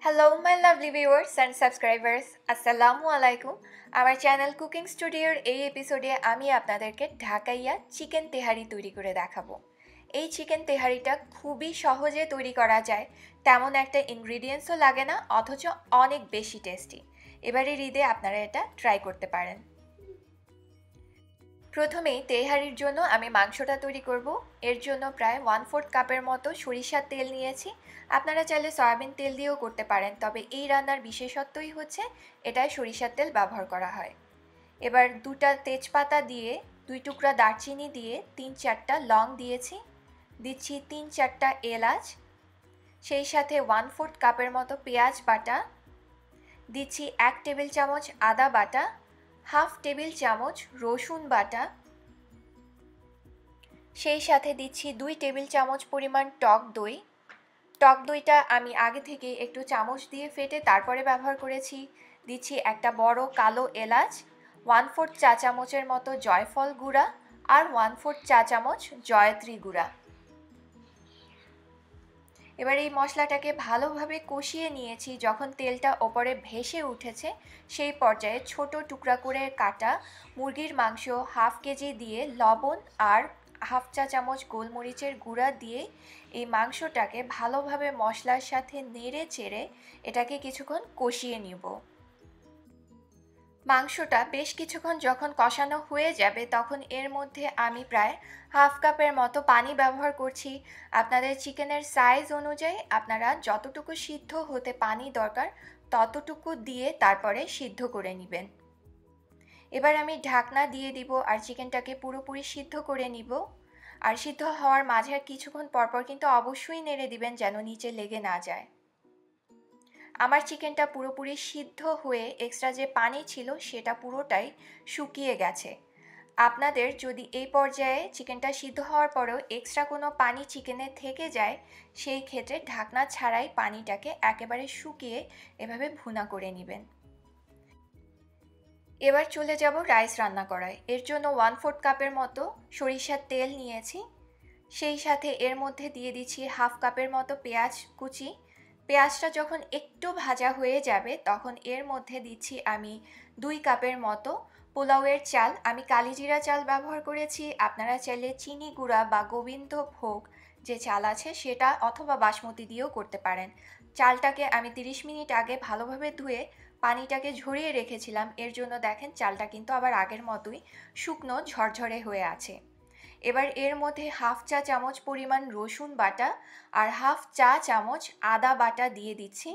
Hello, my lovely viewers and subscribers. Assalamu alaikum. আমার channel cooking স্টুডিওর এই এপিসোডে আমি আপনাদেরকে ঢাকাইয়া চিকেন তেহারি তৈরি করে দেখাবো। এই চিকেন তেহারিটা খুবই সহজে তৈরি করা যায়, তেমন একটা ইনগ্রিডিয়েন্টসও লাগে না, অথচ অনেক বেশি টেস্টি। এবারের ঈদে আপনারা এটা ট্রাই করতে পারেন। প্রথমেই তেহারির জন্য আমি মাংসটা তৈরি করব। এর জন্য প্রায় 1/4 কাপের মতো সরিষার তেল নিয়েছি। আপনারা চাইলে সয়াবিন তেল দিয়েও করতে পারেন, তবে এই রান্নার বিশেষত্বই হচ্ছে এটায় সরিষার তেল ব্যবহার করা হয়। এবার 2টা তেজপাতা দিয়ে, 2 টুকরা দারচিনি দিয়ে, 3-4টা লং দিয়েছি। দিচ্ছি 3-4টা এলাচ, সেই সাথে 1/4 কাপের মতো পেঁয়াজ বাটা। দিচ্ছি 1 টেবিল চামচ আদা বাটা, 1/2 টেবিল চামচ রসুন বাটা, সেই সাথে দিচ্ছি 2 টেবিল চামচ পরিমাণ টক দই। টক দইটা আমি আগে থেকে একটু চামচ দিয়ে ফেটে তারপরে ব্যবহার করেছি। দিচ্ছি একটা বড় কালো এলাচ, 1/4 চা চামচের মতো জয়ফল গুঁড়া আর 1/4 চা চামচ জয়ত্রী গুঁড়া। এবার এই মশলাটাকে ভালোভাবে কষিয়ে নিয়েছি। যখন তেলটা ওপরে ভেসে উঠেছে সেই পর্যায়ে ছোট টুকরা করে কাটা মুরগির মাংস 1/2 কেজি দিয়ে লবণ আর 1/2 চা চামচ গোলমরিচের গুঁড়া দিয়ে এই মাংসটাকে ভালোভাবে মশলার সাথে নেড়ে চেড়ে এটাকে কিছুক্ষণ কষিয়ে নিব। মাংসটা বেশ কিছুক্ষণ যখন কষানো হয়ে যাবে তখন এর মধ্যে আমি প্রায় 1/2 কাপের মতো পানি ব্যবহার করছি। আপনাদের চিকেনের সাইজ অনুযায়ী আপনারা যতটুকু সিদ্ধ হতে পানি দরকার ততটুকু দিয়ে তারপরে সিদ্ধ করে নেবেন। এবার আমি ঢাকনা দিয়ে দিব আর চিকেনটাকে পুরোপুরি সিদ্ধ করে নিব। আর সিদ্ধ হওয়ার মাঝে কিছুক্ষণ পরপর কিন্তু অবশ্যই নেড়ে দিবেন যেন নিচে লেগে না যায়। আমার চিকেনটা পুরোপুরি সিদ্ধ হয়ে এক্সট্রা যে পানি ছিল সেটা পুরোটাই শুকিয়ে গেছে। আপনাদের যদি এই পর্যায়ে চিকেনটা সিদ্ধ হওয়ার পরেও এক্সট্রা কোনো পানি চিকেনে থেকে যায়, সেই ক্ষেত্রে ঢাকনা ছাড়াই পানিটাকে একেবারে শুকিয়ে এভাবে ভুনা করে নেবেন। এবার চলে যাব রাইস রান্না করায়। এর জন্য 1/4 কাপের মতো সরিষার তেল নিয়েছি। সেই সাথে এর মধ্যে দিয়ে দিচ্ছি 1/2 কাপের মতো পেঁয়াজ কুচি। পেঁয়াজটা যখন একটু ভাজা হয়ে যাবে তখন এর মধ্যে দিচ্ছি আমি 2 কাপের মতো পোলাওয়ের চাল। আমি কালিজিরা চাল ব্যবহার করেছি। আপনারা চাইলে চিনি গুঁড়া বা গোবিন্দভোগ যে চাল আছে সেটা অথবা বাসমতি দিয়েও করতে পারেন। চালটাকে আমি 30 মিনিট আগে ভালোভাবে ধুয়ে পানিটাকে ঝরিয়ে রেখেছিলাম। এর জন্য দেখেন চালটা কিন্তু আবার আগের মতোই শুকনো ঝরঝরে হয়ে আছে। এবার এর মধ্যে 1/2 চা চামচ পরিমাণ রসুন বাটা আর 1/2 চা চামচ আদা বাটা দিয়ে দিচ্ছি।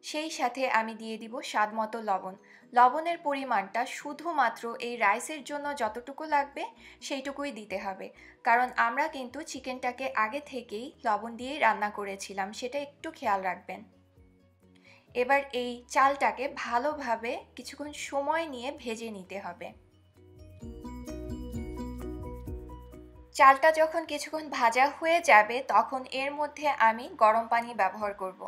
সেই সাথে আমি দিয়ে দিব স্বাদ মতো লবণ। লবণের পরিমাণটা শুধুমাত্র এই রাইসের জন্য যতটুকু লাগবে সেইটুকুই দিতে হবে, কারণ আমরা কিন্তু চিকেনটাকে আগে থেকেই লবণ দিয়েই রান্না করেছিলাম, সেটা একটু খেয়াল রাখবেন। এবার এই চালটাকে ভালোভাবে কিছুক্ষণ সময় নিয়ে ভেজে নিতে হবে। চালটা যখন কিছুক্ষণ ভাজা হয়ে যাবে তখন এর মধ্যে আমি গরম পানি ব্যবহার করব।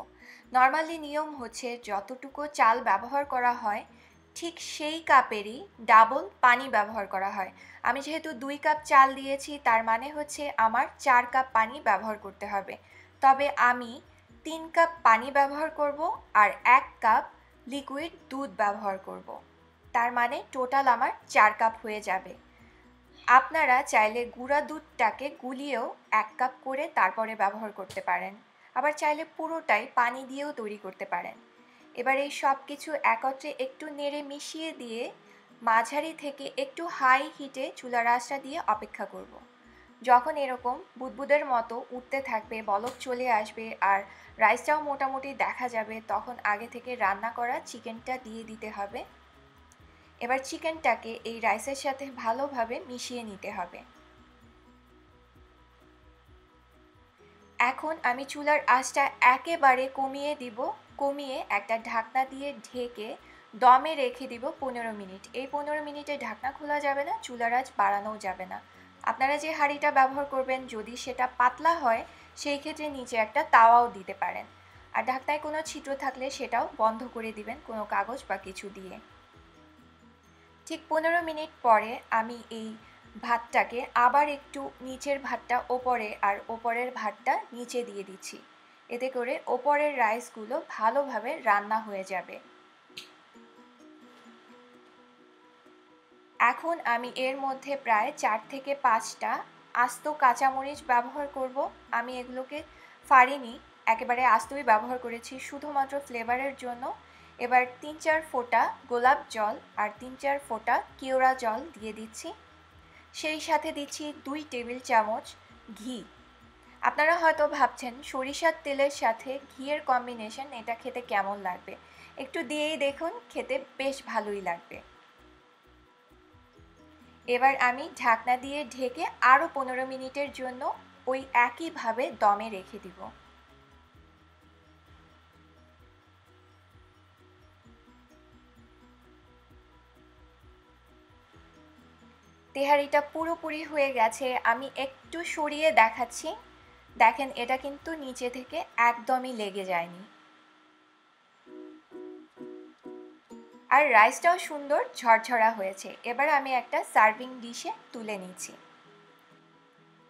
নর্মালি নিয়ম হচ্ছে যতটুকু চাল ব্যবহার করা হয় ঠিক সেই কাপেরই ডাবল পানি ব্যবহার করা হয়। আমি যেহেতু 2 কাপ চাল দিয়েছি তার মানে হচ্ছে আমার 4 কাপ পানি ব্যবহার করতে হবে। তবে আমি 3 কাপ পানি ব্যবহার করব আর 1 কাপ লিকুইড দুধ ব্যবহার করব। তার মানে টোটাল আমার 4 কাপ হয়ে যাবে। আপনারা চাইলে গুঁড়া দুধটাকে গুলিয়েও 1 কাপ করে তারপরে ব্যবহার করতে পারেন, আবার চাইলে পুরোটাই পানি দিয়েও তৈরি করতে পারেন। এবার এই সব কিছু একত্রে একটু নেড়ে মিশিয়ে দিয়ে মাঝারি থেকে একটু হাই হিটে চুলার আঁচটা দিয়ে অপেক্ষা করব। যখন এরকম বুদবুদের মতো উঠতে থাকবে, বলক চলে আসবে আর রাইসটাও মোটামুটি দেখা যাবে, তখন আগে থেকে রান্না করা চিকেনটা দিয়ে দিতে হবে। এবার চিকেনটাকে এই রাইসের সাথে ভালোভাবে মিশিয়ে নিতে হবে। এখন আমি চুলার আঁচটা একেবারে কমিয়ে দিব। কমিয়ে একটা ঢাকনা দিয়ে ঢেকে দমে রেখে দিব 15 মিনিট। এই 15 মিনিটে ঢাকনা খোলা যাবে না, চুলার আঁচ বাড়ানোও যাবে না। আপনারা যে হাঁড়িটা ব্যবহার করবেন যদি সেটা পাতলা হয় সেই ক্ষেত্রে নিচে একটা তাওয়াও দিতে পারেন। আর ঢাকনায় কোনো ছিদ্র থাকলে সেটাও বন্ধ করে দিবেন কোনো কাগজ বা কিছু দিয়ে। ঠিক 15 মিনিট পরে আমি এই ভাতটাকে আবার একটু নিচের ভাতটা ওপরে আর ওপরের ভাতটা নিচে দিয়ে দিচ্ছি। এতে করে ওপরের রাইসগুলো ভালোভাবে রান্না হয়ে যাবে। এখন আমি এর মধ্যে প্রায় 4 থেকে 5টা আস্ত কাঁচামরিচ ব্যবহার করব। আমি এগুলোকে ফাড়িনি, একেবারে আস্তই ব্যবহার করেছি শুধুমাত্র ফ্লেভারের জন্য। এবার 3-4 ফোঁটা গোলাপ জল আর 3-4 ফোঁটা কেওড়া জল দিয়ে দিচ্ছি। সেই সাথে দিচ্ছি 2 টেবিল চামচ ঘি। আপনারা হয়তো ভাবছেন সরিষার তেলের সাথে ঘিয়ের কম্বিনেশন এটা খেতে কেমন লাগবে। একটু দিয়েই দেখুন, খেতে বেশ ভালোই লাগবে। এবার আমি ঢাকনা দিয়ে ঢেকে আরও 15 মিনিটের জন্য ওই একইভাবে দমে রেখে দিব। তেহারিটা পুরোপুরি হয়ে গেছে, আমি একটু সরিয়ে দেখাচ্ছি। দেখেন এটা কিন্তু নিচে থেকে একদমই লেগে যায়নি, আর রাইসটাও সুন্দর ঝরঝরা হয়েছে। এবার আমি একটা সার্ভিং ডিশে তুলে নিচ্ছি।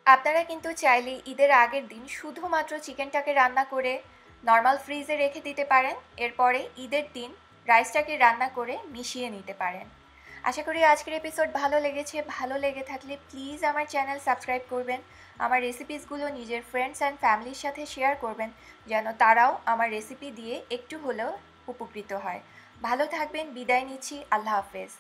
আপনারা কিন্তু চাইলে ঈদের আগের দিন শুধুমাত্র চিকেনটাকে রান্না করে নর্মাল ফ্রিজে রেখে দিতে পারেন, এরপরে ঈদের দিন রাইসটাকে রান্না করে মিশিয়ে নিতে পারেন। আশা করি আজকের এপিসোড ভালো লেগেছে। ভালো লেগে থাকলে প্লিজ আমার চ্যানেল সাবস্ক্রাইব করবেন, আমার রেসিপিসগুলো নিজের ফ্রেন্ডস অ্যান্ড ফ্যামিলির সাথে শেয়ার করবেন, যেন তারাও আমার রেসিপি দিয়ে একটু হলেও উপকৃত হয়। ভালো থাকবেন, বিদায় নিচ্ছি, আল্লাহ হাফেজ।